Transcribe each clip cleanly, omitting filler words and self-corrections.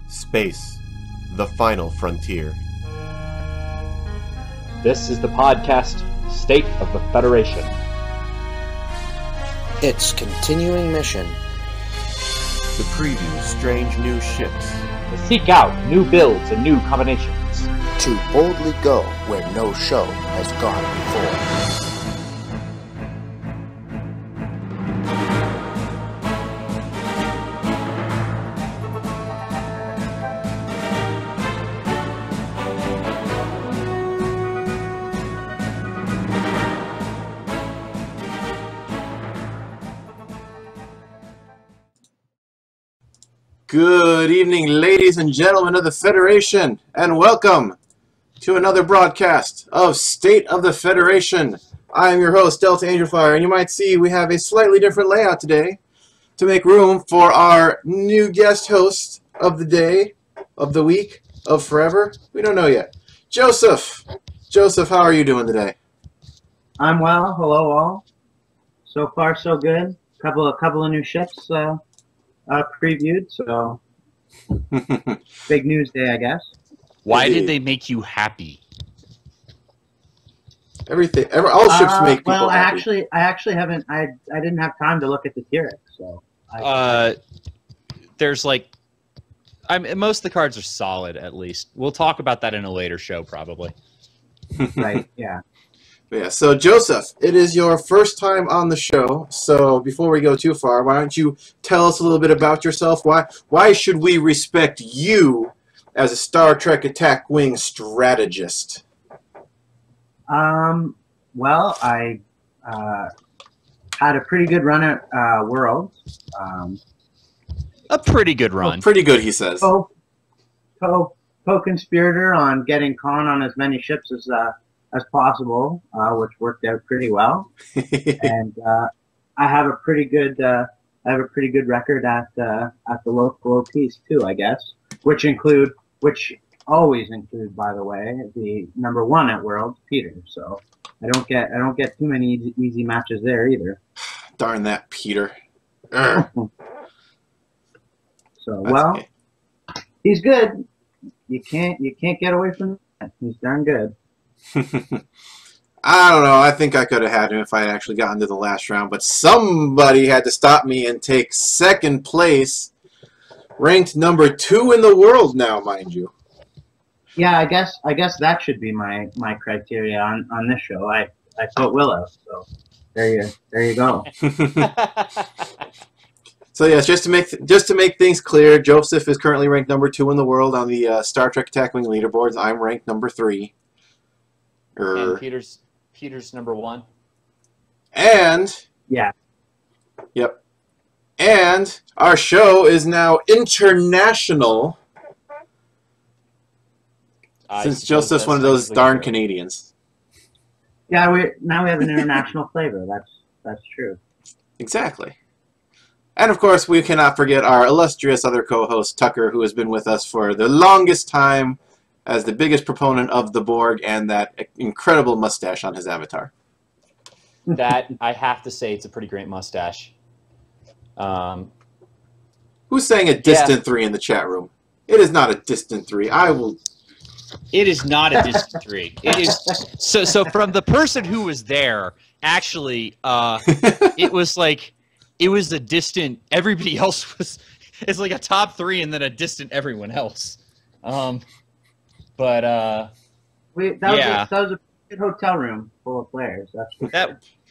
Space, the final frontier. This is the podcast, State of the Federation. Its continuing mission. To preview strange new ships. To seek out new builds and new combinations. To boldly go where no show has gone before. Good evening, ladies and gentlemen of the Federation, and welcome to another broadcast of State of the Federation. I am your host, Delta Angelfire, and you might see we have a slightly different layout today to make room for our new guest host of the day, of the week, of forever. We don't know yet. Joseph! Joseph, how are you doing today? I'm well. Hello, all. So far, so good. Couple of new ships previewed, so big news day, I guess. Why did they make you happy? All ships make people happy. I actually haven't. I didn't have time to look at the T-Rex, so. There's like, most of the cards are solid. At least we'll talk about that in a later show, probably. Right. Yeah. Yeah, so Joseph, it is your first time on the show, so before we go too far, why don't you tell us a little bit about yourself? Why should we respect you as a Star Trek Attack Wing strategist? Well, I had a pretty good run at Worlds. A pretty good run. Oh, pretty good, he says. Co-conspirator on getting Khan on as many ships as possible, which worked out pretty well. And I have a pretty good record at the local OPs too, I guess, which always include, by the way, the #1 at Worlds, Peter. So I don't get too many easy matches there either. Darn that Peter. So well, he's good. You can't get away from that. He's darn good. I don't know. I think I could have had him if I had actually gotten to the last round, but somebody had to stop me and take second place, ranked #2 in the world now, mind you. Yeah, I guess that should be my criteria on this show. I put Willow, so there you go. So yes, just to make things clear, Joseph is currently ranked #2 in the world on the Star Trek Attack Wing leaderboards. I'm ranked #3. And Peter's #1. And yeah. Yep. And our show is now international. Since Joseph's one of those darn Canadians. Yeah, now we have an international flavor. That's true. Exactly. And of course, we cannot forget our illustrious other co-host Tucker, who has been with us for the longest time as the biggest proponent of the Borg and that incredible mustache on his avatar. That, I have to say, it's a pretty great mustache. Who's saying a distant 3 in the chat room? It is not a distant 3. I will... It is not a distant 3. It is... So from the person who was there, actually, it was like... It was a distant... Everybody else was... It's like a top 3 and then a distant everyone else. But that was a good hotel room full of players.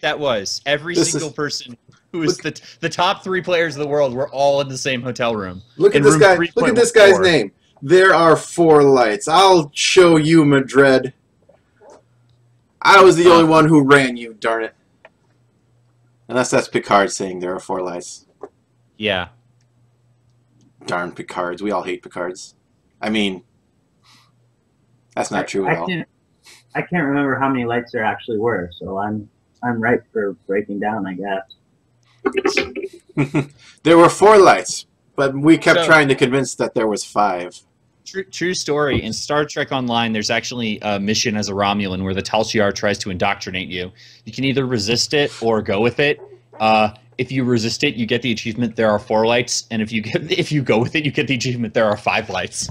That was every single person who was the top 3 players of the world were all in the same hotel room. Look at this guy. Look at this guy's name. There are 4 lights. I'll show you, Madrid. I was the only one who ran you. Darn it. Unless that's Picard saying there are 4 lights. Yeah. Darn Picards. We all hate Picards. I mean. That's not true at all. I can't remember how many lights there actually were, so I'm right for breaking down, I guess. There were 4 lights, but we kept trying to convince that there was 5. True story. In Star Trek Online, there's actually a mission as a Romulan where the Tal Shiar tries to indoctrinate you. You can either resist it or go with it. if you resist it, you get the achievement. There are 4 lights, and if you go with it, you get the achievement. There are 5 lights.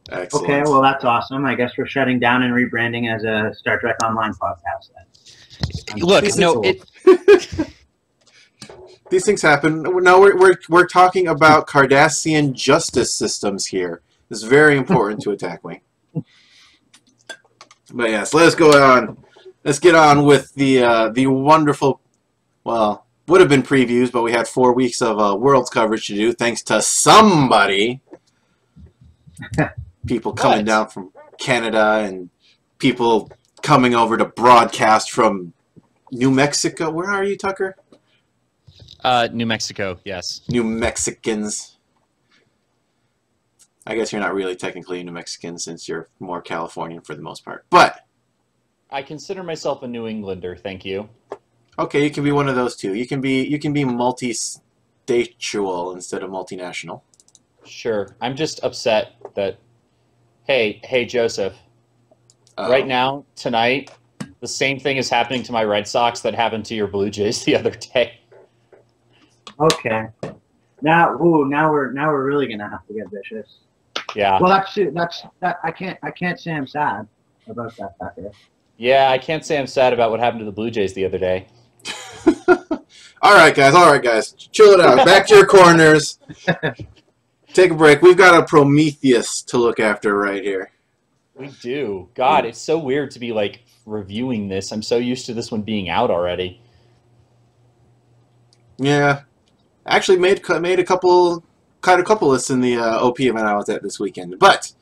Excellent. Okay, well that's awesome. I guess we're shutting down and rebranding as a Star Trek Online podcast then. Look, no, these things happen. No, we're talking about Cardassian justice systems here. It's very important to Attack Wing. But yes, let's go on. Let's get on with the wonderful, well, would have been previews, but we had 4 weeks of Worlds coverage to do, thanks to somebody. People coming down from Canada and people coming over to broadcast from New Mexico. Where are you, Tucker? New Mexico, yes. New Mexicans. I guess you're not really technically a New Mexican since you're more Californian for the most part. But I consider myself a New Englander, thank you. Okay, you can be one of those two. You can be multi-statual instead of multinational. Sure. I'm just upset that hey Joseph. Right now, tonight, the same thing is happening to my Red Sox that happened to your Blue Jays the other day. Okay. Now we're really gonna have to get vicious. Yeah. Well, I can't say I'm sad about that, Tucker. Yeah, I can't say I'm sad about what happened to the Blue Jays the other day. All right, guys. Chill it out. Back to your corners. Take a break. We've got a Prometheus to look after right here. We do. God, it's so weird to be like reviewing this. I'm so used to this one being out already. Yeah. Actually made a couple lists in the OP event I was at this weekend. But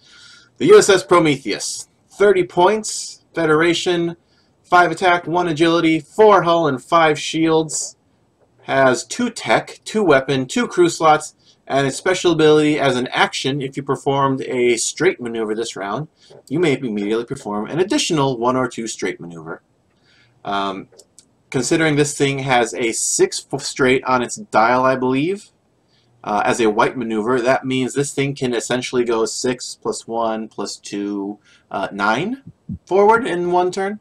the USS Prometheus, 30 points, Federation, 5 attack, 1 agility, 4 hull, and 5 shields. Has 2 tech, 2 weapon, 2 crew slots, and its special ability as an action. If you performed a straight maneuver this round, you may immediately perform an additional 1 or 2 straight maneuver. Considering this thing has a 6 straight on its dial, I believe, as a white maneuver, that means this thing can essentially go 6 + 1 + 2, 9 forward in 1 turn.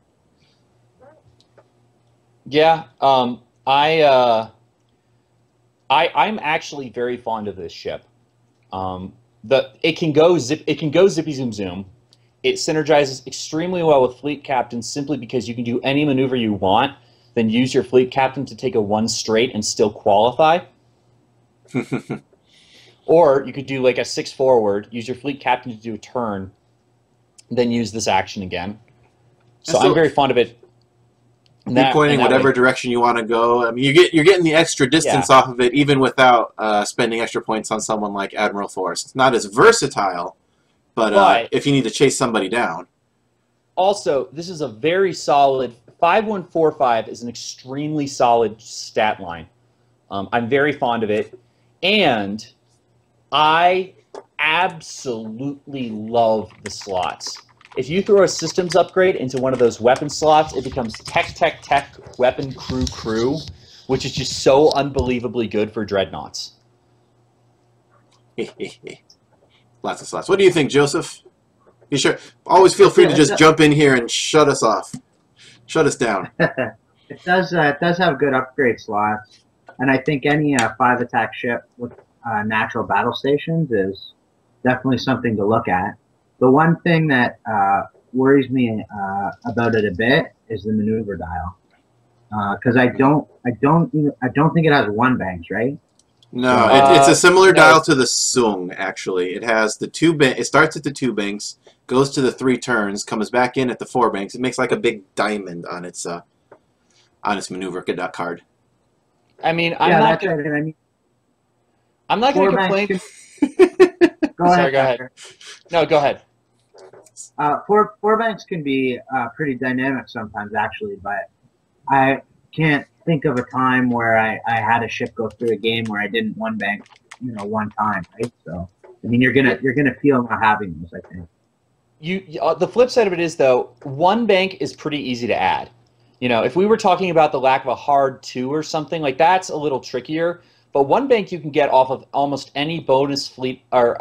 Yeah, I'm actually very fond of this ship. It can go zippy zoom zoom. It synergizes extremely well with fleet captains simply because you can do any maneuver you want, then use your fleet captain to take a 1 straight and still qualify. Or you could do like a 6 forward, use your fleet captain to do a turn, then use this action again. So I'm very fond of it. Pointing whatever direction you want to go. I mean, you're getting the extra distance off of it, even without spending extra points on someone like Admiral Forrest. It's not as versatile, but if you need to chase somebody down. Also, this is a very solid 5145 is an extremely solid stat line. I'm very fond of it, and I absolutely love the slots. If you throw a systems upgrade into one of those weapon slots, it becomes tech, weapon, crew, which is just so unbelievably good for dreadnoughts. Lots of slots. What do you think, Joseph? You sure? Always feel free to just jump in here and shut us off. Shut us down. It does have good upgrade slots, and I think any 5 attack ship with natural battle stations is definitely something to look at. The one thing that worries me about it a bit is the maneuver dial, because I don't think it has 1 banks, right? No, it's a similar dial to the Sung. Actually, it has the 2. It starts at the 2 banks, goes to the 3 turns, comes back in at the 4 banks. It makes like a big diamond on its maneuver card. I mean, I'm not going to complain. Go ahead. No, go ahead. 4 banks can be pretty dynamic sometimes, actually, but I can't think of a time where I had a ship go through a game where I didn't 1 bank, 1 time, right? So, I mean, you're gonna feel not having this, I think. The flip side of it is, though, 1 bank is pretty easy to add. If we were talking about the lack of a hard 2 or something, like that's a little trickier. But 1 bank you can get off of almost any bonus fleet or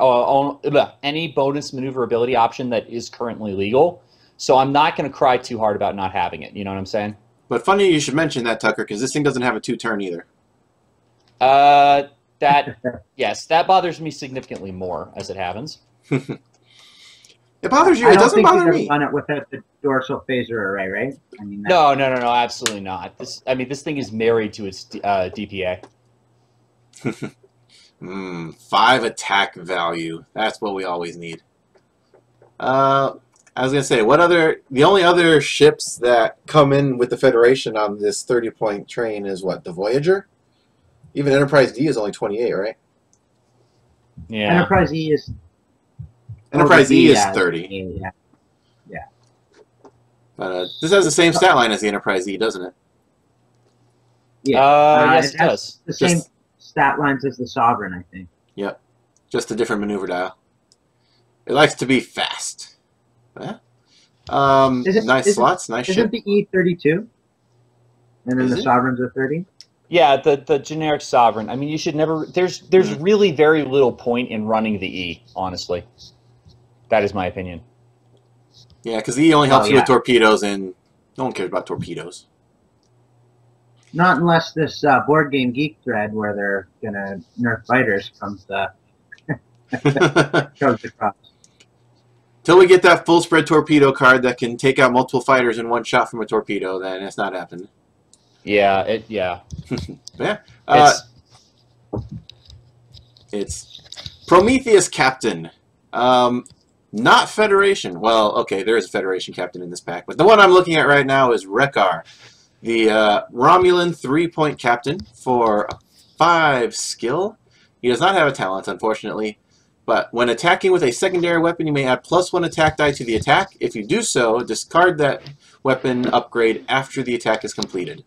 any bonus maneuverability option that is currently legal. So I'm not going to cry too hard about not having it. You know what I'm saying? But funny you should mention that, Tucker, because this thing doesn't have a 2-turn either. Yes, that bothers me significantly more as it happens. It bothers you. It doesn't bother me. Run it without the dorsal phaser array, right? I mean, No, absolutely not. This thing is married to its DPA. 5 attack value. That's what we always need. I was gonna say, the only other ships that come in with the Federation on this 30-point train is what? The Voyager? Even Enterprise D is only 28, right? Yeah. Enterprise E is 30. Yeah. But this has the same stat line as the Enterprise E, doesn't it? Yeah. Yes, it does. The same stat lines as the Sovereign, I think. Yep. Just a different maneuver dial. It likes to be fast. Yeah. Nice slots, nice ship. Isn't the E 32? And then the Sovereigns are 30? Yeah, the generic Sovereign. I mean, you should never... There's really very little point in running the E, honestly. That is my opinion. Yeah, because the E only helps you with torpedoes, and no one cares about torpedoes. Not unless this board game geek thread where they're going to nerf fighters comes across. Till we get that full spread torpedo card that can take out multiple fighters in one shot from a torpedo, then it's not happening. Yeah, yeah. It's Prometheus Captain. Not Federation. Well, okay, there is a Federation Captain in this pack, but the one I'm looking at right now is Wreckar, the Romulan 3-point captain for 5 skill. He does not have a talent, unfortunately, but when attacking with a secondary weapon, you may add +1 attack die to the attack. If you do so, discard that weapon upgrade after the attack is completed.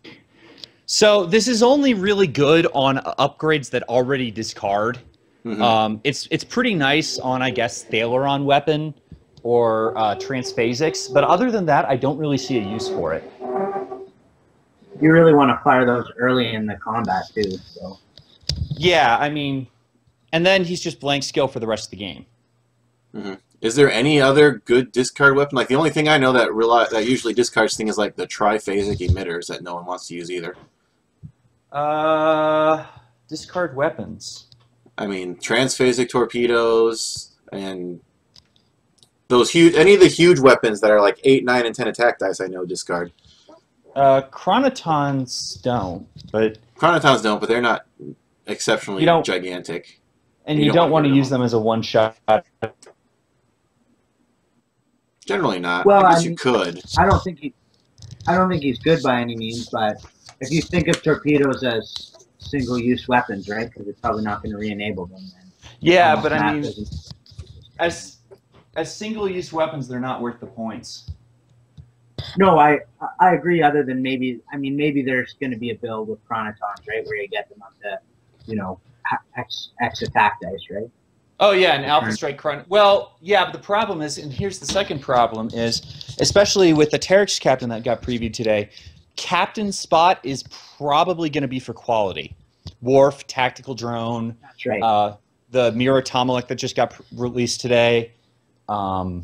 So this is only really good on upgrades that already discard. Mm-hmm. It's pretty nice on, I guess, Thaleron weapon or transphasics, but other than that, I don't really see a use for it. You really want to fire those early in the combat too. So. Yeah, I mean, and then he's just blank skill for the rest of the game. Mm-hmm. Is there any other good discard weapon? Like the only thing I know that usually discards things is like the triphasic emitters that no one wants to use either. Discard weapons. I mean, transphasic torpedoes and those any of the huge weapons that are like 8, 9, and 10 attack dice. I know discard. Chronotons don't, but they're not exceptionally gigantic. And you don't want to use them as a one-shot. Generally not. Well, I guess you could. I don't think he's good by any means, but if you think of torpedoes as single-use weapons, right? Because it's probably not going to re-enable them. Then. Yeah, but I mean, as single-use weapons, they're not worth the points. No, I agree. Other than maybe there's going to be a build with chronotons, right, where you get them up to, X attack dice, right? Oh yeah, an Alpha Strike Chron. Well, yeah, but the problem is, and here's the second problem is, especially with the Terex captain that got previewed today, captain spot is probably going to be for quality. Worf, tactical drone. That's right. The Mirror Tomalek that just got released today. Who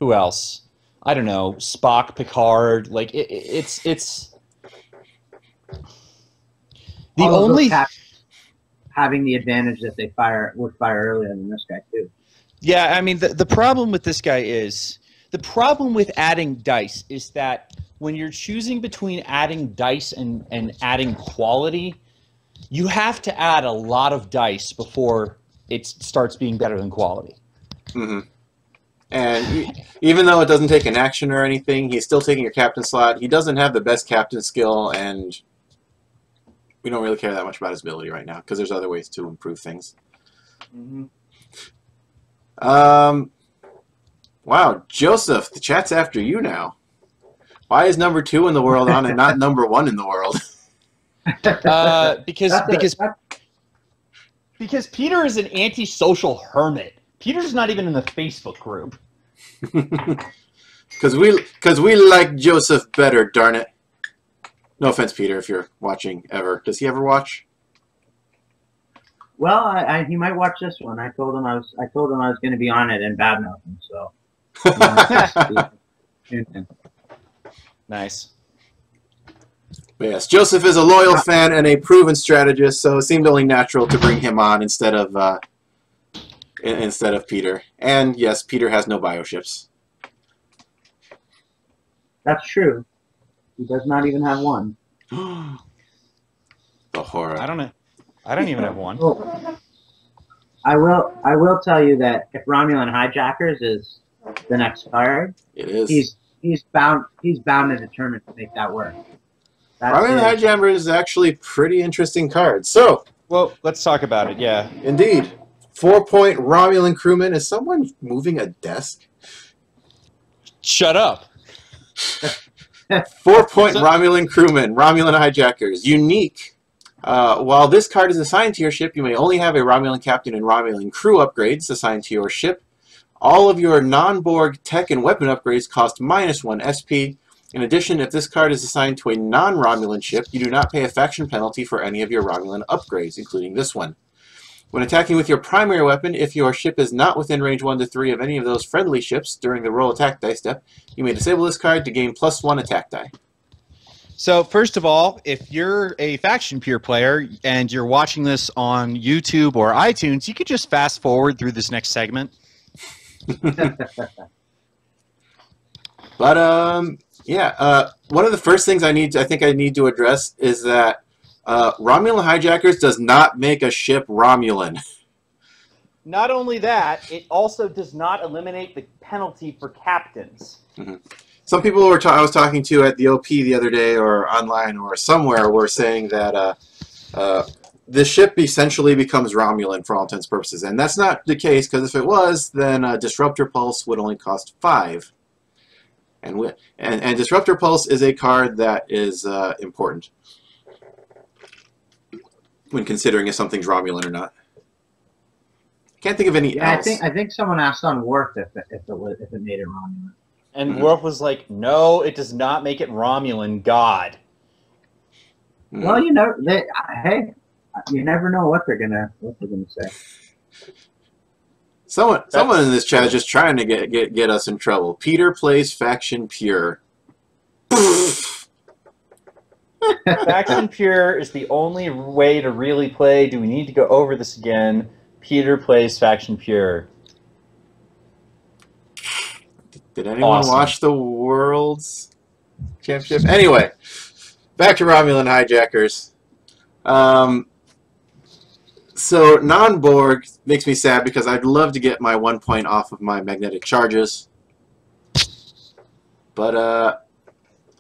else? I don't know. Spock, Picard. Like it's the only having the advantage that they would fire earlier than this guy too. Yeah, I mean the problem with this guy is the problem with adding dice is that when you're choosing between adding dice and adding quality, you have to add a lot of dice before it starts being better than quality. Mm-hmm. And even though it doesn't take an action or anything, he's still taking your captain slot. He doesn't have the best captain skill, and we don't really care that much about his ability right now because there's other ways to improve things. Mm-hmm. Wow, Joseph, the chat's after you now. Why is number 2 in the world on and not number 1 in the world? Because Peter is an antisocial hermit. Peter's not even in the Facebook group. Because we like Joseph better, darn it. No offense, Peter, if you're watching ever. Does he ever watch? Well, he might watch this one. I told him I was going to be on it and badmouth him. So. Nice. But yes, Joseph is a loyal fan and a proven strategist, so it seemed only natural to bring him on instead of Peter. And yes, Peter has no bioships. That's true. He does not even have one. The horror. I don't know. I don't even have one. Well, I will tell you that if Romulan hijackers is the next card, It is. he's bound and determined to make that work. Romulan Hijacker is actually a pretty interesting card. So, Well, let's talk about it. Yeah. indeed, 4-point Romulan crewman. Is someone moving a desk? Shut up. 4-point Romulan crewman, Romulan hijackers. Unique. While this card is assigned to your ship, you may only have a Romulan captain and Romulan crew upgrades assigned to your ship. All of your non-Borg tech and weapon upgrades cost -1 SP. In addition, if this card is assigned to a non-Romulan ship, you do not pay a faction penalty for any of your Romulan upgrades, including this one. When attacking with your primary weapon, if your ship is not within range 1 to 3 of any of those friendly ships during the roll attack die step, you may disable this card to gain +1 attack die. So, first of all, if you're a Faction Pure player and you're watching this on YouTube or iTunes, you could just fast forward through this next segment. But, yeah, one of the first things I think I need to address is that Romulan hijackers does not make a ship Romulan. Not only that, it also does not eliminate the penalty for captains. Mm-hmm. Some people I was talking to at the OP the other day or online or somewhere were saying that the ship essentially becomes Romulan for all intents and purposes. And that's not the case, because if it was, then Disruptor Pulse would only cost 5. And Disruptor Pulse is a card that is important when considering if something's Romulan or not. Can't think of any else. I think someone asked on Worf if it made it Romulan. And Worf was like, "No, it does not make it Romulan." God. Well, you know, hey, you never know what they're gonna say. Someone in this chat is just trying to get us in trouble. Peter plays Faction Pure. Faction Pure is the only way to really play. Do we need to go over this again? Peter plays Faction Pure. Did anyone watch the World's Championship? Anyway, back to Romulan hijackers. So non-Borg makes me sad because I'd love to get my 1 point off of my magnetic charges. But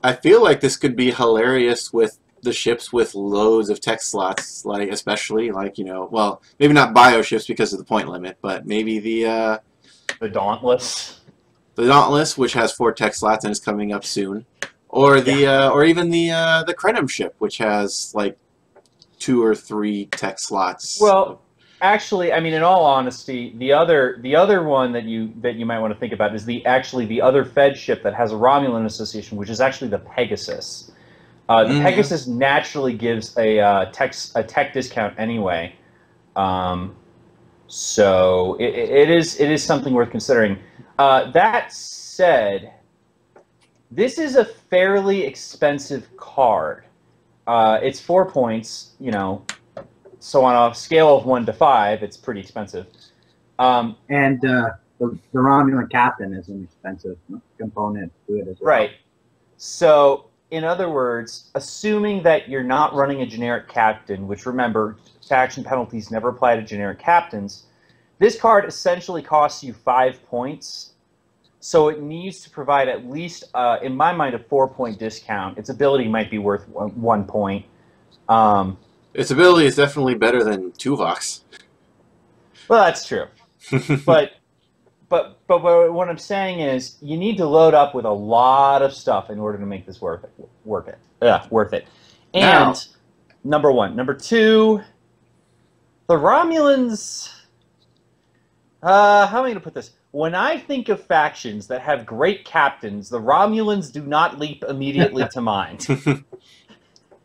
I feel like this could be hilarious with the ships with loads of tech slots, like especially like, you know, well, maybe not bio ships because of the point limit, but maybe the Dauntless. The Dauntless, which has 4 tech slots and is coming up soon, or the or even the Krenim ship, which has like 2 or 3 tech slots. Well, actually, I mean, in all honesty, the other one that you might want to think about is the other Fed ship that has a Romulan association, which is actually the Pegasus. The Pegasus naturally gives a tech discount anyway, so it is something worth considering. That said, this is a fairly expensive card. It's 4 points, you know, so on a scale of 1 to 5, it's pretty expensive. And the Romulan captain is an expensive component to it as well. Right. So, in other words, assuming that you're not running a generic captain, which remember, faction penalties never apply to generic captains, this card essentially costs you 5 points. So it needs to provide at least, in my mind, a 4-point discount. Its ability might be worth 1 point. Its ability is definitely better than Tuvok's. Well, that's true. but what I'm saying is, you need to load up with a lot of stuff in order to make this worth it. And number 1, number 2, the Romulans. How am I going to put this? When I think of factions that have great captains, the Romulans do not leap immediately to mind.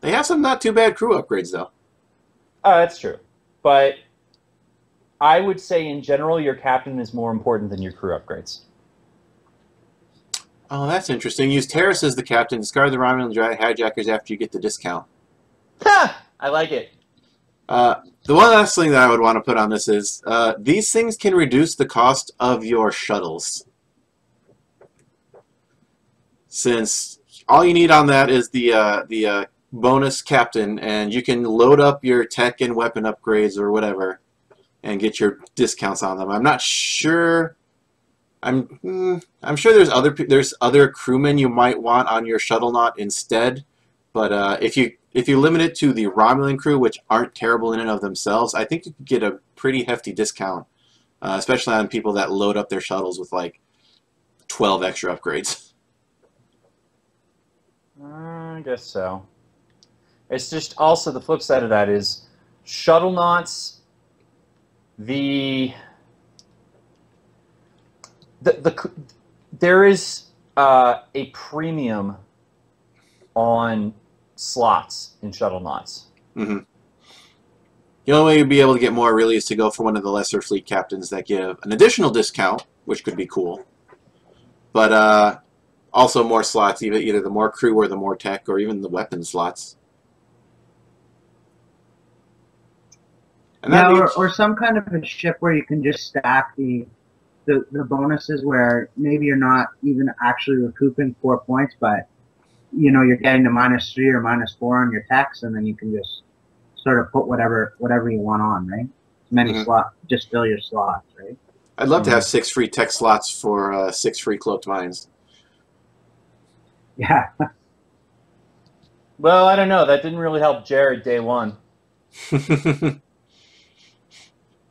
They have some not too bad crew upgrades, though. That's true. But I would say, in general, your captain is more important than your crew upgrades. Oh, that's interesting. Use Terrace as the captain. Discard the Romulan hijackers after you get the discount. Ha! I like it. The one last thing that I would want to put on this is these things can reduce the cost of your shuttles. Since all you need on that is the bonus captain, and you can load up your tech and weapon upgrades or whatever and get your discounts on them. I'm not sure. I'm sure there's other crewmen you might want on your shuttle knot instead, but if you limit it to the Romulan crew, which aren't terrible in and of themselves, I think you could get a pretty hefty discount, especially on people that load up their shuttles with like 12 extra upgrades. I guess so. It's just also the flip side of that is shuttle knots. There is a premium on slots in shuttle knots. Mm-hmm. The only way you'd be able to get more really is to go for one of the lesser fleet captains that give an additional discount, which could be cool. But also more slots, either the more crew or the more tech, or even the weapon slots. And yeah, or some kind of a ship where you can just stack the bonuses where maybe you're not even actually recouping 4 points, but you know you're getting to -3 or -4 on your techs, and then you can just sort of put whatever you want on, right? Many slots, just fill your slots, right? I'd love to have 6 free tech slots for 6 free cloaked mines. Yeah. Well, I don't know. That didn't really help Jared day one.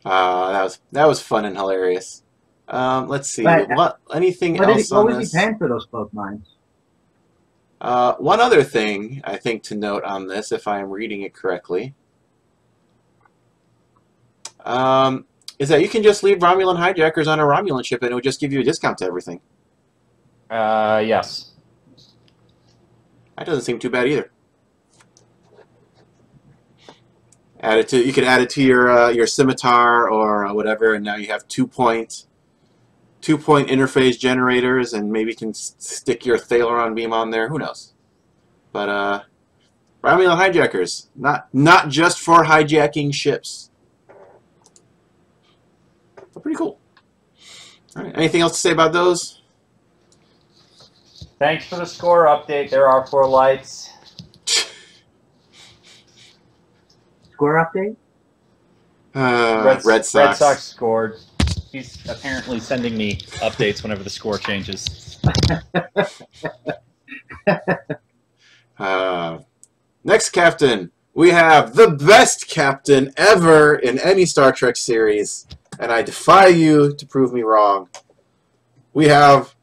That was fun and hilarious. Let's see. Anything What else on this? was he paying for those cloak mines? One other thing I think to note on this, if I am reading it correctly, is that you can just leave Romulan hijackers on a Romulan ship and it would just give you a discount to everything. Yes. That doesn't seem too bad either. You can add it to your scimitar or whatever, and now you have 2-point interface generators, and maybe you can stick your Thaleron beam on there. Who knows? But Romulan hijackers, not just for hijacking ships. But pretty cool. All right. Anything else to say about those? Thanks for the score update. There are 4 lights. Score update? Red Sox. Red Sox scored. He's apparently sending me updates whenever the score changes. Next captain, we have the best captain ever in any Star Trek series, and I defy you to prove me wrong. We have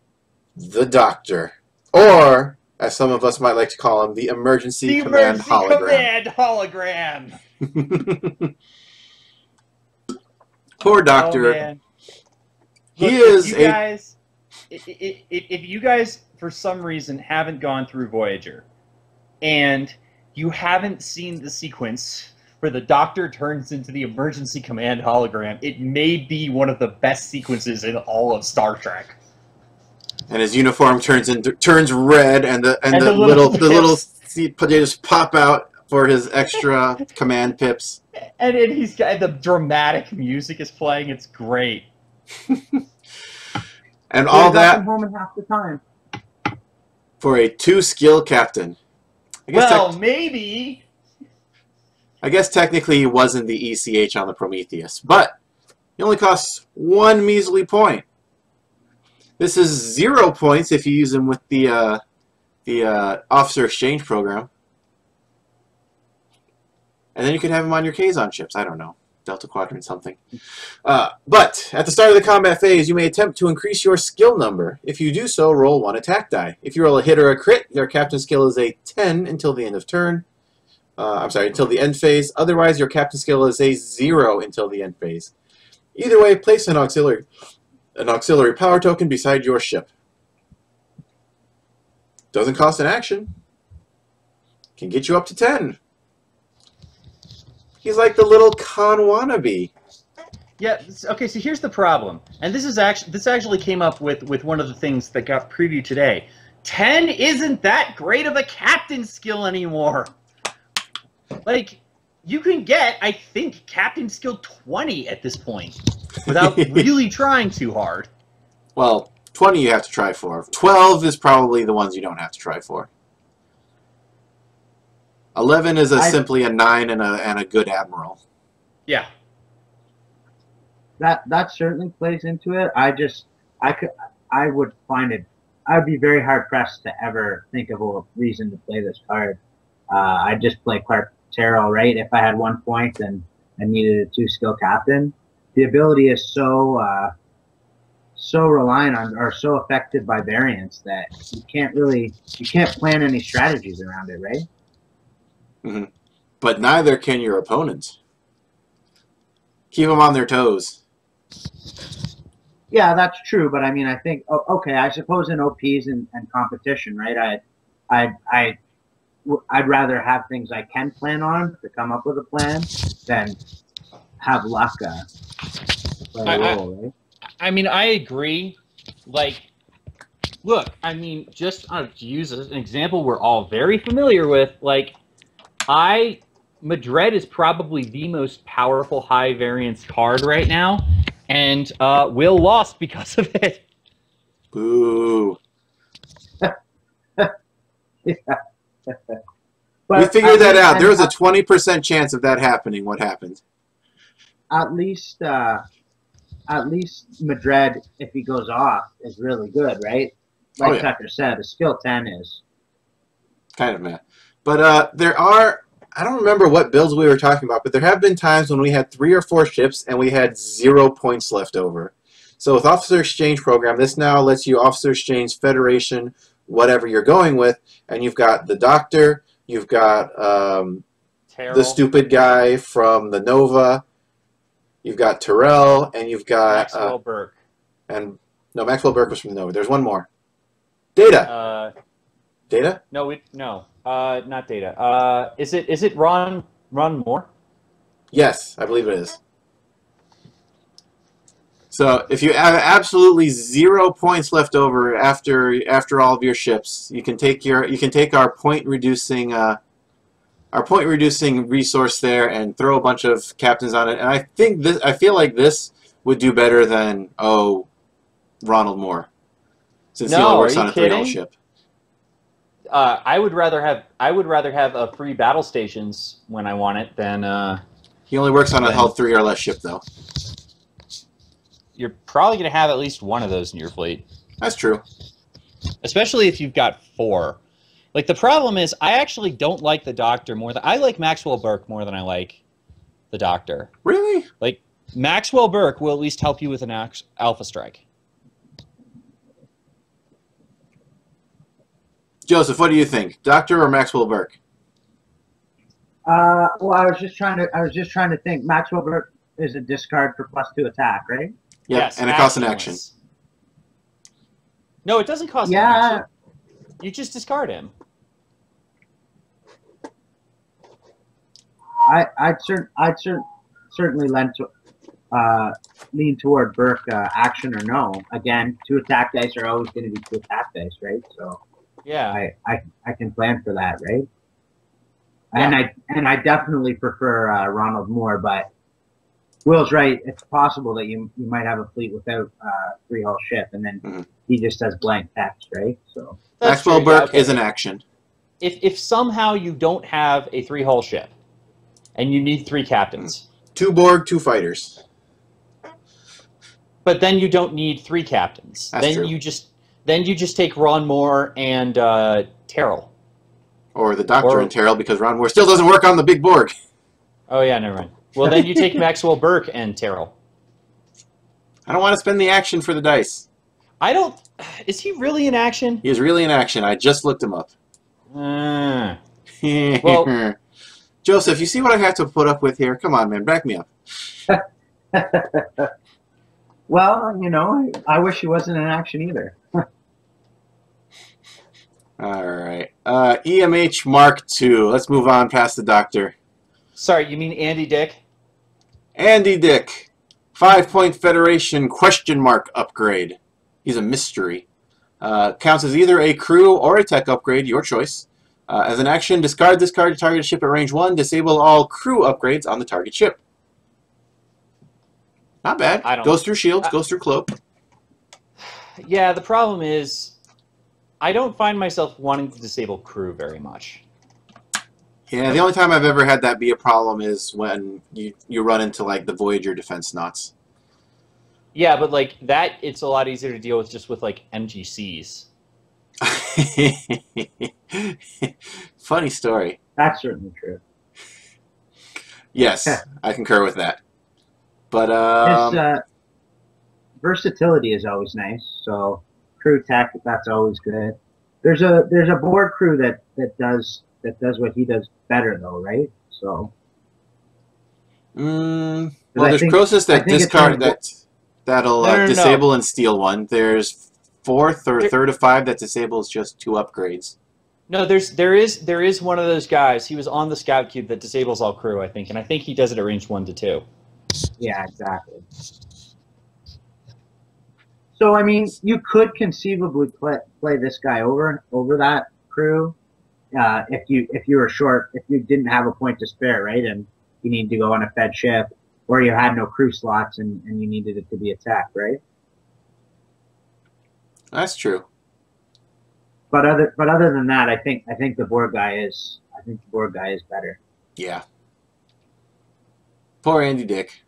the Doctor, or as some of us might like to call him, the Emergency Command Hologram. Poor Doctor. Oh, man. If you guys, for some reason, haven't gone through Voyager, and you haven't seen the sequence where the Doctor turns into the Emergency Command Hologram, it may be one of the best sequences in all of Star Trek. And his uniform turns red, and the little seed potatoes pop out for his extra command pips. And he's got the dramatic music is playing. It's great. And all that home in half the time. For a 2-skill captain. Maybe. I guess technically he wasn't the ECH on the Prometheus, but he only costs 1 measly point. This is 0 points if you use him with the officer exchange program. And then you can have him on your Kazon ships. I don't know. Delta Quadrant something. But at the start of the combat phase, you may attempt to increase your skill number. If you do so, roll 1 attack die. If you roll a hit or a crit, your captain skill is a 10 until the end of turn. Until the end phase. Otherwise, your captain skill is a 0 until the end phase. Either way, place an auxiliary power token beside your ship. Doesn't cost an action. Can get you up to 10. He's like the little Khan wannabe. Yeah. Okay. So here's the problem, and this actually came up with one of the things that got previewed today. 10 isn't that great of a captain skill anymore. Like, you can get, I think, captain skill 20 at this point without really trying too hard. Well, 20 you have to try for. 12 is probably the ones you don't have to try for. 11 is simply a 9 and a good admiral. Yeah. That certainly plays into it. I would find it. I would be very hard pressed to ever think of a reason to play this card. I'd just play Clark Terrell, right? If I had 1 point and needed a 2-skill captain, the ability is so reliant on or so affected by variance that you can't plan any strategies around it, right? Mm-hmm. But neither can your opponents. Keep them on their toes. Yeah, that's true. But I mean, I think okay. I suppose in OPs and competition, right? I'd rather have things I can plan on to come up with a plan than have luck play a role, right? I mean, I agree. Like, look, I mean, just to use an example we're all very familiar with, like, Madrid is probably the most powerful high variance card right now, and Will lost because of it. Boo. Yeah. We figured that out. There was a 20% chance of that happening. What happened? At least Madrid, if he goes off, is really good, right? Like Tucker said, a skill 10 is kind of mad. But there are, I don't remember what builds we were talking about, but there have been times when we had 3 or 4 ships and we had 0 points left over. So with Officer Exchange Program, this now lets you Officer Exchange, Federation, whatever you're going with, and you've got the Doctor, you've got the stupid guy from the Nova, you've got Terrell, and you've got Maxwell Burke. And no, Maxwell Burke was from the Nova. There's one more. Data. Data? No, not Data. Is it Ron Moore? Yes, I believe it is. So if you have absolutely 0 points left over after all of your ships, you can take our point reducing resource there and throw a bunch of captains on it. And I feel like this would do better than Ronald Moore, since he only works on a 3-hull ship. I would rather have a free battle stations when I want it than. He only works on a hull 3 or less ship though. You're probably going to have at least one of those in your fleet. That's true. Especially if you've got 4. Like, the problem is, I actually don't like the Doctor more than... I like Maxwell Burke more than I like the Doctor. Really? Like, Maxwell Burke will at least help you with an Alpha Strike. Joseph, what do you think? Doctor or Maxwell Burke? Well, I was just trying to think. Maxwell Burke is a discard for +2 attack, right? Yeah, yes, and it costs an action. No, it doesn't cost an action. You just discard him. I'd certainly lean toward Burke, action or no. Again, 2 attack dice are always going to be 2 attack dice, right? So yeah, I can plan for that, right? Yeah. And I definitely prefer Ronald Moore, but Will's right. It's possible that you might have a fleet without a 3-hull ship, and then he just has blank text, right? So Maxwell Burke is an action. If somehow you don't have a 3-hull ship, and you need 3 captains, 2 Borg, 2 fighters, but then you don't need 3 captains. That's true. You just take Ron Moore and Terrell, or the Doctor and Terrell, because Ron Moore still doesn't work on the big Borg. Oh yeah, never mind. Well, then you take Maxwell Burke and Terrell. I don't want to spend the action for the dice. I don't... Is he really in action? He is really in action. I just looked him up. Well, Joseph, you see what I have to put up with here? Come on, man. Back me up. Well, you know, I wish he wasn't in action either. All right. EMH Mark II. Let's move on past the Doctor. Sorry, you mean Andy Dick? Andy Dick. 5-point Federation question mark upgrade. He's a mystery. Counts as either a crew or a tech upgrade, your choice. As an action, discard this card to target a ship at range 1. Disable all crew upgrades on the target ship. Not bad. Goes through shields, goes through cloak. Yeah, the problem is I don't find myself wanting to disable crew very much. Yeah, the only time I've ever had that be a problem is when you run into, like, the Voyager defense knots. Yeah, but, like, that, it's a lot easier to deal with just with, like, MGCs. Funny story. That's certainly true. Yes, I concur with that. But, His versatility is always nice, so crew tech, that's always good. There's a board crew that does what he does better though, right? So well, there's Croesus that discard that'll disable and steal one. There's fourth or third of 5 that disables just 2 upgrades. No, there is one of those guys. He was on the scout cube that disables all crew, I think, and I think he does it at range 1 to 2. Yeah, exactly. So I mean, you could conceivably play this guy over that crew if you were short, if you didn't have a point to spare, right, and you need to go on a fed ship, or you had no crew slots and you needed it to be attacked, right? That's true. But other than that, I think the board guy is better. Yeah. Poor Andy Dick.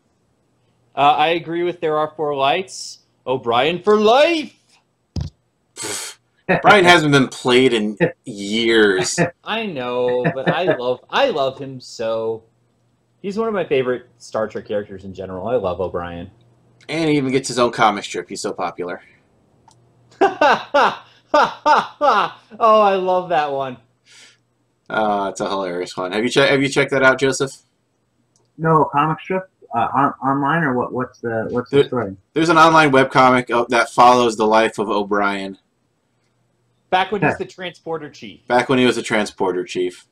I agree with there are 4 lights. O'Brien for life! Brian hasn't been played in years. I know, but I love him so. He's one of my favorite Star Trek characters in general. I love O'Brien. And he even gets his own comic strip. He's so popular. Oh, I love that one. It's a hilarious one. Have you checked that out, Joseph? No, comic strip online, or what's the story? There's an online webcomic that follows the life of O'Brien. Back when he was the transporter chief. Back when he was a transporter chief,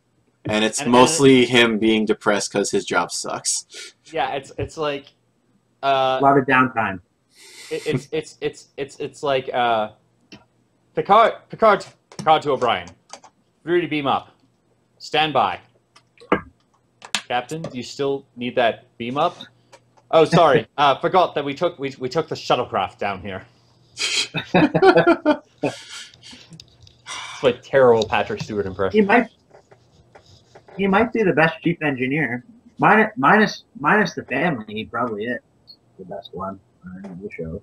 and it's mostly him being depressed because his job sucks. Yeah, it's like a lot of downtime. It's like Picard to O'Brien. Ready to beam up. Stand by. Captain, do you still need that beam up? Oh, sorry. Forgot that we took the shuttlecraft down here. It's like terrible Patrick Stewart impression. He might be the best chief engineer. Minus the family, he probably is the best one on the show.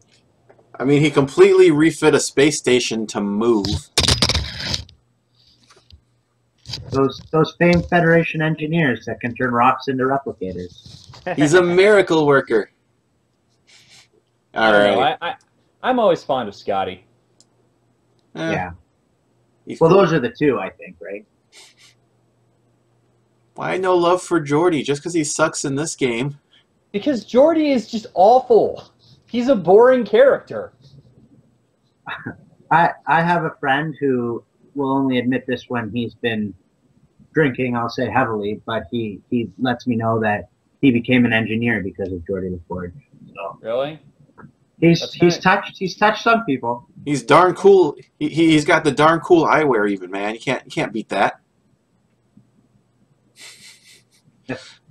I mean, he completely refit a space station to move. Those famed Federation engineers that can turn rocks into replicators. He's a miracle worker. All right. I'm always fond of Scotty. Yeah. Well, those are the 2, I think, right? Why no love for Geordi just because he sucks in this game? Because Geordi is just awful. He's a boring character. I have a friend who will only admit this when he's been drinking, I'll say heavily, but he lets me know that he became an engineer because of Geordi LaForge. So really? He's touched some people. He's darn cool. He's got the darn cool eyewear even, man. You can't beat that.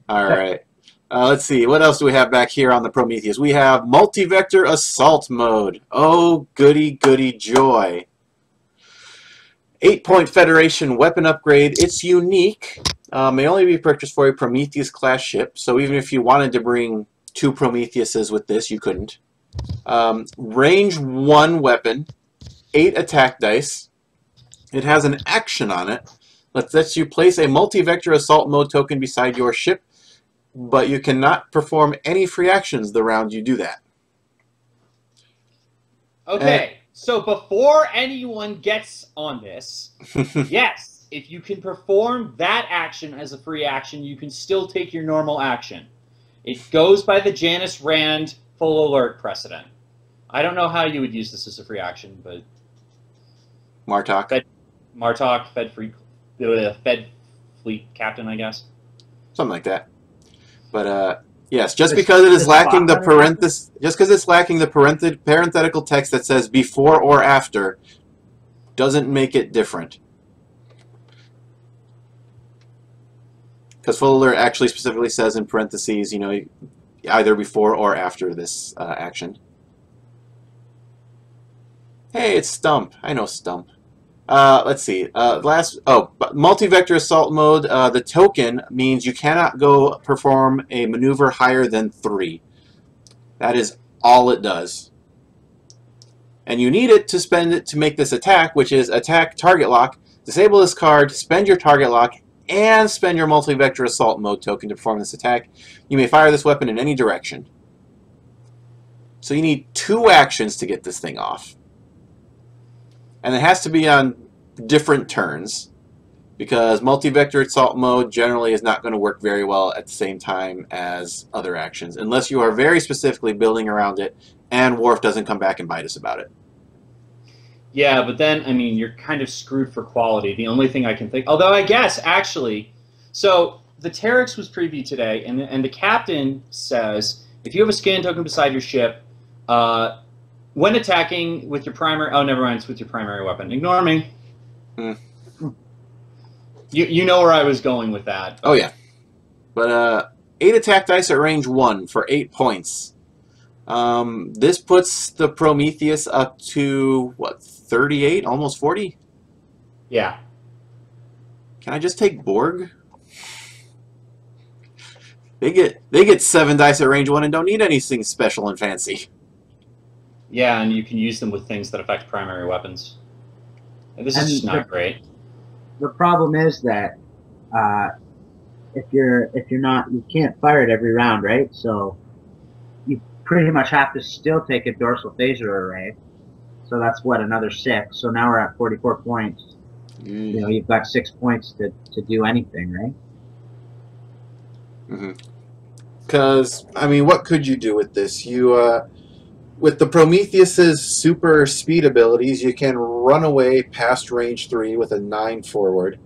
All right. Let's see. What else do we have back here on the Prometheus? We have multi-vector assault mode. Oh, goody, goody joy. 8-point Federation weapon upgrade. It's unique. May only be purchased for a Prometheus-class ship, so even if you wanted to bring 2 Prometheuses with this, you couldn't. Range 1 weapon, 8 attack dice. It has an action on it. Lets you place a multi-vector assault mode token beside your ship, but you cannot perform any free actions the round you do that. Okay, so before anyone gets on this, yes, if you can perform that action as a free action, you can still take your normal action. It goes by the Janice Rand full alert precedent. I don't know how you would use this as a free action, but Martok, Fed Fleet Captain, I guess. Something like that. But Yes, just because it is lacking the parenthesis. parenthetical text that says before or after doesn't make it different. Because full alert actually specifically says in parentheses, you know, either before or after this action. Hey, it's Stump. I know Stump. Let's see. Multi-vector assault mode. The token means you cannot go perform a maneuver higher than 3. That is all it does. And you need it to spend it to make this attack, which is attack target lock. Disable this card, spend your target lock, and spend your multi-vector assault mode token to perform this attack. You may fire this weapon in any direction. So you need 2 actions to get this thing off. And it has to be on different turns, because multi-vector assault mode generally is not going to work very well at the same time as other actions, unless you are very specifically building around it and Worf doesn't come back and bite us about it. Yeah, but then, I mean, you're kind of screwed for quality. The only thing I can think... Although, I guess, actually... So, the Terex was previewed today, and the captain says, if you have a scan token beside your ship, when attacking with your primary... Oh, never mind, it's with your primary weapon. Ignore me. You know where I was going with that. Oh, yeah. But, 8 attack dice at range 1 for 8 points. This puts the Prometheus up to, what, 38? Almost 40? Yeah. Can I just take Borg? They get 7 dice at range 1 and don't need anything special and fancy. Yeah, and you can use them with things that affect primary weapons. And this is just not great. The problem is that if you're not, you can't fire it every round, right? So you pretty much have to still take a dorsal phaser array. So that's what, another 6. So now we're at 44 points. You know, you've got 6 points to do anything, right? Because, I mean, what could you do with this? You, with the Prometheus's super speed abilities, you can run away past range 3 with a 9 forward.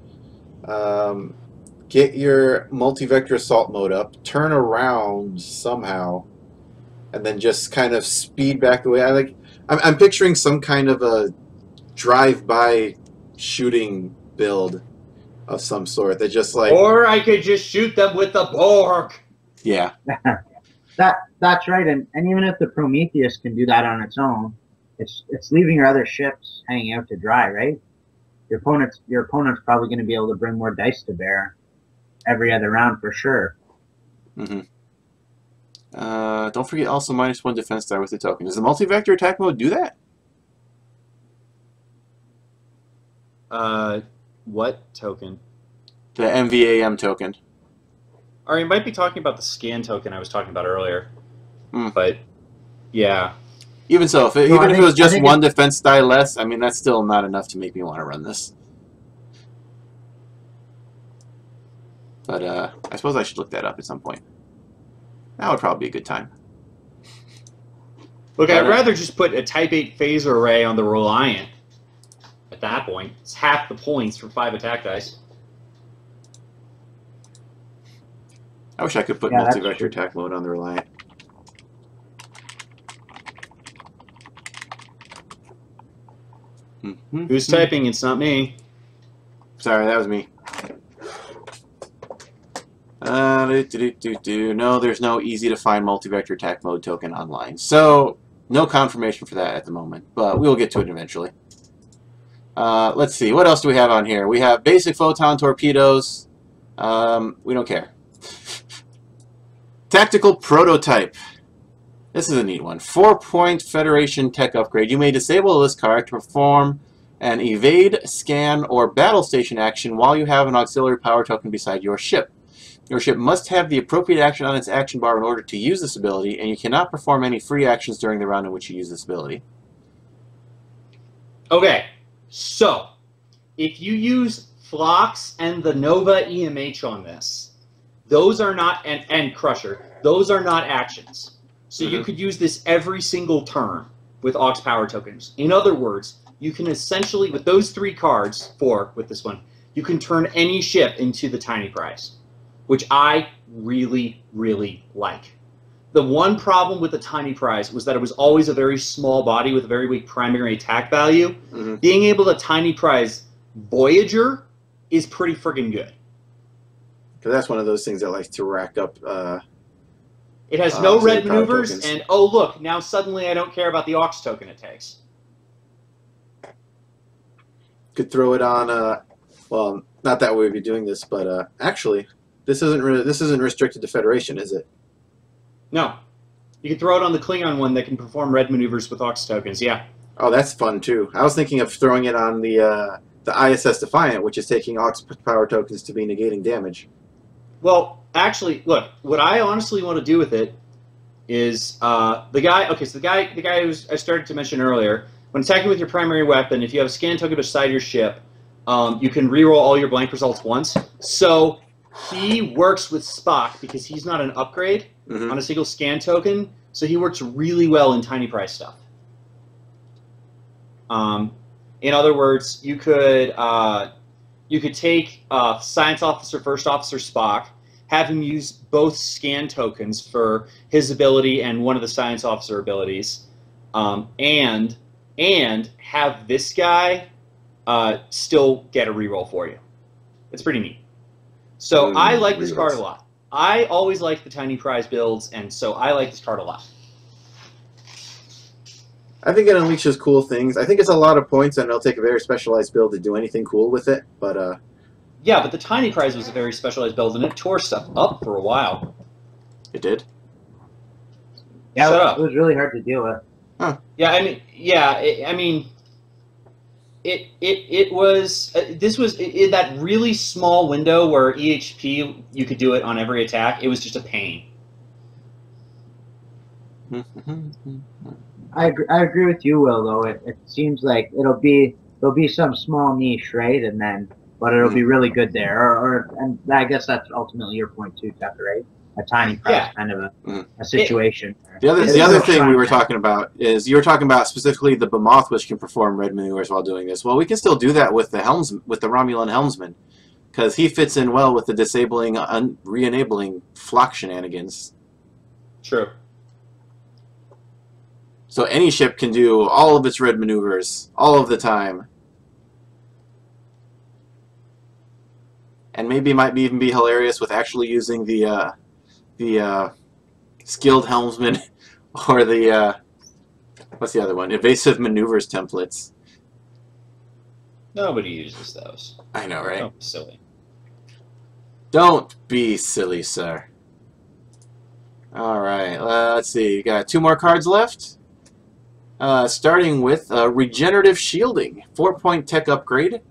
Get your multi-vector assault mode up, turn around somehow, and then just kind of speed back away. I'm picturing some kind of a drive-by shooting build of some sort. That just like... Or I could just shoot them with the Borg. Yeah. That's right. And even if the Prometheus can do that on its own, it's leaving your other ships hanging out to dry, right? Your opponent's probably going to be able to bring more dice to bear every other round for sure. Don't forget also -1 defense die with the token. Does the multi-vector attack mode do that? What token? The MVAM token. Or you might be talking about the scan token I was talking about earlier. But, yeah. Even so, even if it was just 1 defense die less, I mean, that's still not enough to make me want to run this. But, I suppose I should look that up at some point. That would probably be a good time. Look, I'd rather just put a Type 8 phaser array on the Reliant. At that point, it's half the points for 5 attack dice. I wish I could put multi-vector attack mode on the Reliant. Who's typing? It's not me. Sorry, that was me. No, there's no easy to find multi-vector attack mode token online. So, no confirmation for that at the moment, but we will get to it eventually. Let's see, what else do we have on here? We have basic photon torpedoes. We don't care. Tactical prototype. This is a neat one. 4-point Federation tech upgrade. You may disable this card to perform an evade, scan, or battle station action while you have an auxiliary power token beside your ship. Your ship must have the appropriate action on its action bar in order to use this ability, and you cannot perform any free actions during the round in which you use this ability. Okay, so if you use Phlox and the Nova EMH on this, those are not, and Crusher, those are not actions. So you could use this every single turn with Aux power tokens. In other words, you can essentially, with those 3 cards, 4 with this one, you can turn any ship into the Tiny Prize. which I really, really like. The one problem with the tiny prize was that it was always a very small body with a very weak primary attack value. Mm-hmm. Being able to tiny prize Voyager is pretty friggin' good. Because that's one of those things that likes to rack up. It has no red power maneuvers, tokens. and oh look, now suddenly I don't care about the Aux token it takes. Could throw it on. Well, not that we would be doing this, but actually, this isn't restricted to Federation, is it? No. You can throw it on the Klingon one that can perform red maneuvers with Aux tokens, yeah. Oh, that's fun too. I was thinking of throwing it on the ISS Defiant, which is taking Aux power tokens to be negating damage. Well, actually, look, what I honestly want to do with it is the guy. Okay, so the guy who I started to mention earlier. When attacking with your primary weapon, if you have a scan token beside your ship, you can reroll all your blank results once. So he works with Spock because he's not an upgrade on a single scan token. So he works really well in tiny prize stuff. In other words, you could take Science Officer, First Officer Spock, have him use both scan tokens for his ability and one of the Science Officer abilities, and have this guy still get a reroll for you. It's pretty neat. So I like this card a lot. I always like the tiny prize builds, and so I like this card a lot. I think it unleashes cool things. I think it's a lot of points, and it'll take a very specialized build to do anything cool with it. But yeah, but the tiny prize was a very specialized build, and it tore stuff up for a while. It did. Yeah, it was really hard to deal with. Huh. Yeah, I mean, it was this was in that really small window where EHP you could do it on every attack. It was just a pain. I agree with you, Will. Though it seems like there'll be some small niche, right? And then, but it'll be really good there. And I guess that's ultimately your point too, Tucker, right? A tiny price kind of a situation. The other thing we were talking about is you were talking about specifically the Bemoth, which can perform red maneuvers while doing this. Well, we can still do that with the Romulan helmsman, because he fits in well with the disabling, re-enabling flock shenanigans. True. So any ship can do all of its red maneuvers all of the time. And maybe it might even be hilarious with actually using the skilled helmsman or the what's the other one? Evasive maneuvers templates. Nobody uses those. I know, right? Oh, silly. Don't be silly, sir. All right, let's see. You got 2 more cards left. Starting with Regenerative Shielding, 4-point tech upgrade.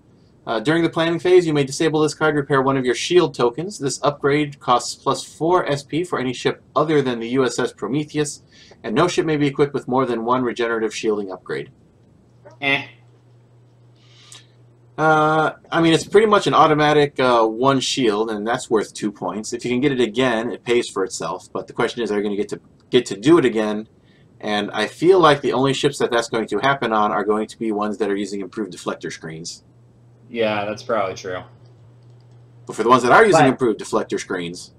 During the planning phase, you may disable this card to repair one of your shield tokens. This upgrade costs +4 SP for any ship other than the USS Prometheus, and no ship may be equipped with more than 1 regenerative shielding upgrade. I mean, it's pretty much an automatic 1 shield, and that's worth 2 points. If you can get it again, it pays for itself. But the question is, are you going to get to do it again? And I feel like the only ships that's going to happen on are going to be ones that are using improved deflector screens. Yeah, that's probably true. But for the ones that are using improved deflector screens,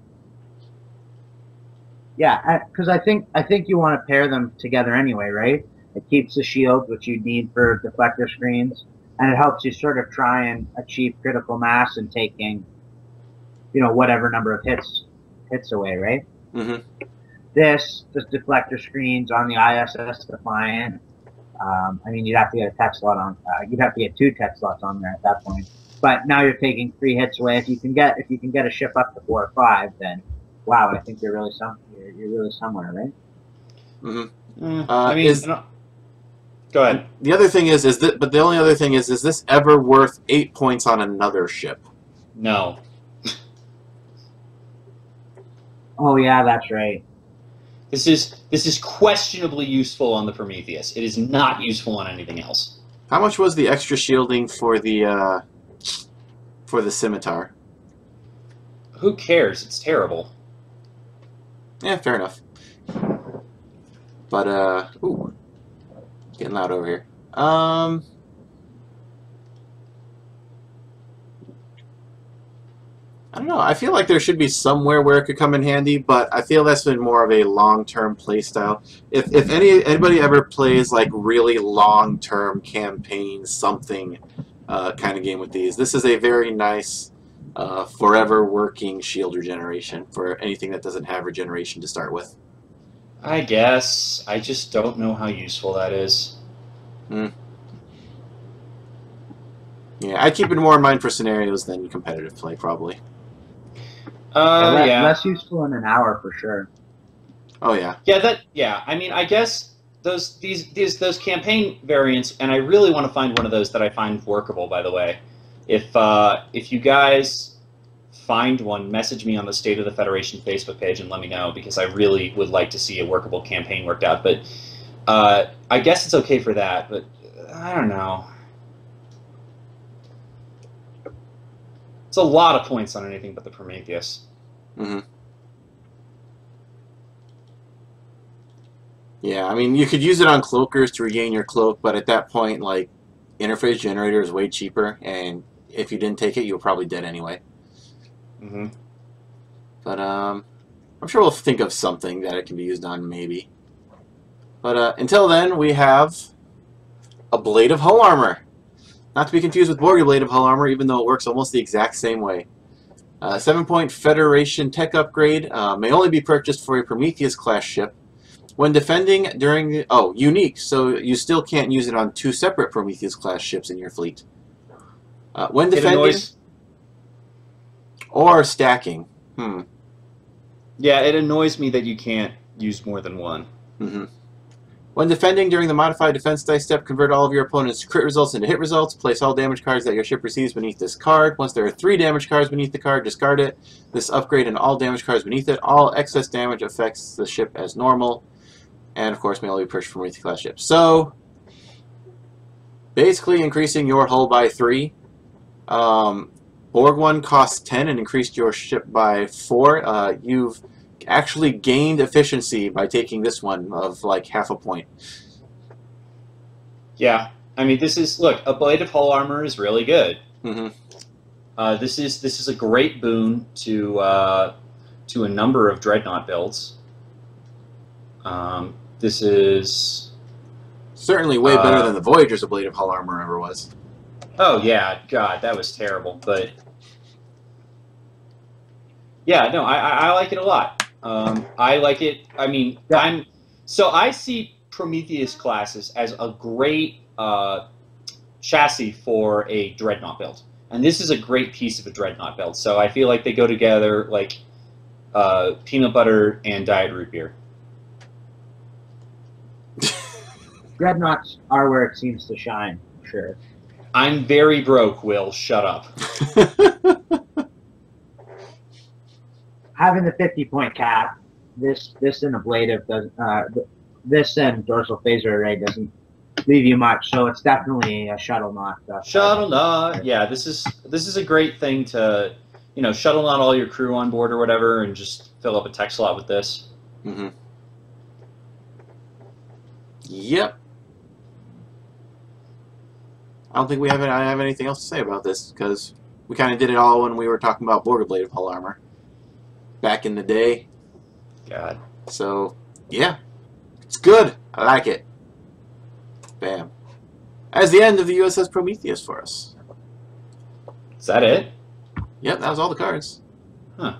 yeah, because I think you want to pair them together anyway, right? It keeps the shields, which you need for deflector screens, and it helps you sort of try and achieve critical mass and taking, whatever number of hits away, right? Mm-hmm. This deflector screens on the ISS Defiant. I mean, you'd have to get a tech slot on. You'd have to get 2 tech slots on there at that point. But now you're taking 3 hits away. If you can get a ship up to 4 or 5, then wow, I think you're really somewhere, right? Mm-hmm. I mean, go ahead. The other thing is that, but the only other thing is this ever worth 8 points on another ship? No. Oh yeah, that's right. This is questionably useful on the Prometheus. It is not useful on anything else. How much was the extra shielding for the scimitar? Who cares? It's terrible. Yeah, fair enough. But ooh, getting loud over here. I don't know. I feel like there should be somewhere where it could come in handy, but I feel that's been more of a long-term play style. If anybody ever plays like really long-term campaign something kind of game with these, this is a very nice forever working shield regeneration for anything that doesn't have regeneration to start with. I guess. I just don't know how useful that is. Hmm. Yeah, I keep it more in mind for scenarios than competitive play, probably. Yeah. Less useful in an hour for sure. Oh yeah. Yeah. I mean, I guess those campaign variants, and I really want to find one of those that I find workable. By the way, if you guys find one, message me on the State of the Federation Facebook page and let me know, because I really would like to see a workable campaign worked out. But I guess it's okay for that. But I don't know. It's a lot of points on anything but the Prometheus. Mm-hmm. Yeah, I mean, you could use it on cloakers to regain your cloak, but at that point, like, interface generator is way cheaper, and if you didn't take it, you were probably dead anyway. Mm-hmm. But I'm sure we'll think of something that it can be used on, maybe. But until then, we have a blade of hull armor. Not to be confused with Borg blade of hull armor, even though it works almost the exact same way. 7-point Federation tech upgrade may only be purchased for a Prometheus class ship. When defending during the... Oh, unique, so you still can't use it on 2 separate Prometheus class ships in your fleet. When defending... Or stacking. Yeah, it annoys me that you can't use more than one. Mm-hmm. When defending during the modified defense dice step, convert all of your opponent's crit results into hit results. Place all damage cards that your ship receives beneath this card. Once there are 3 damage cards beneath the card, discard it. This upgrade and all damage cards beneath it. All excess damage affects the ship as normal. And of course, may only be purchased from Prometheus class ships. So, basically increasing your hull by 3. Borg 1 costs 10 and increased your ship by 4. You've actually gained efficiency by taking this one of like half a point. Yeah, I mean, this is, look, a blade of hull armor is really good. Mm-hmm. This is a great boon to a number of dreadnought builds. This is certainly way better than the Voyager's blade of hull armor ever was. Oh yeah, God, that was terrible. But yeah, no, I like it a lot. I like it. I mean, Yeah. I see Prometheus classes as a great chassis for a dreadnought build, and this is a great piece of a dreadnought build. So I feel like they go together like peanut butter and diet root beer. Dreadnoughts are where it seems to shine, for sure. I'm very broke, Will. Shut up. Having the 50-point cap, this and ablative does this and dorsal phaser array doesn't leave you much, so it's definitely a shuttle knot. Shuttle knot. Yeah, this is a great thing to, shuttle knot all your crew on board or whatever, and just fill up a tech slot with this. Mm-hmm. Yep. I don't think I have anything else to say about this, because we kind of did it all when we were talking about Borg blade of hull armor back in the day. God. So, yeah. It's good. I like it. Bam. That's the end of the USS Prometheus for us. Is that it? Yep, that was all the cards. Huh.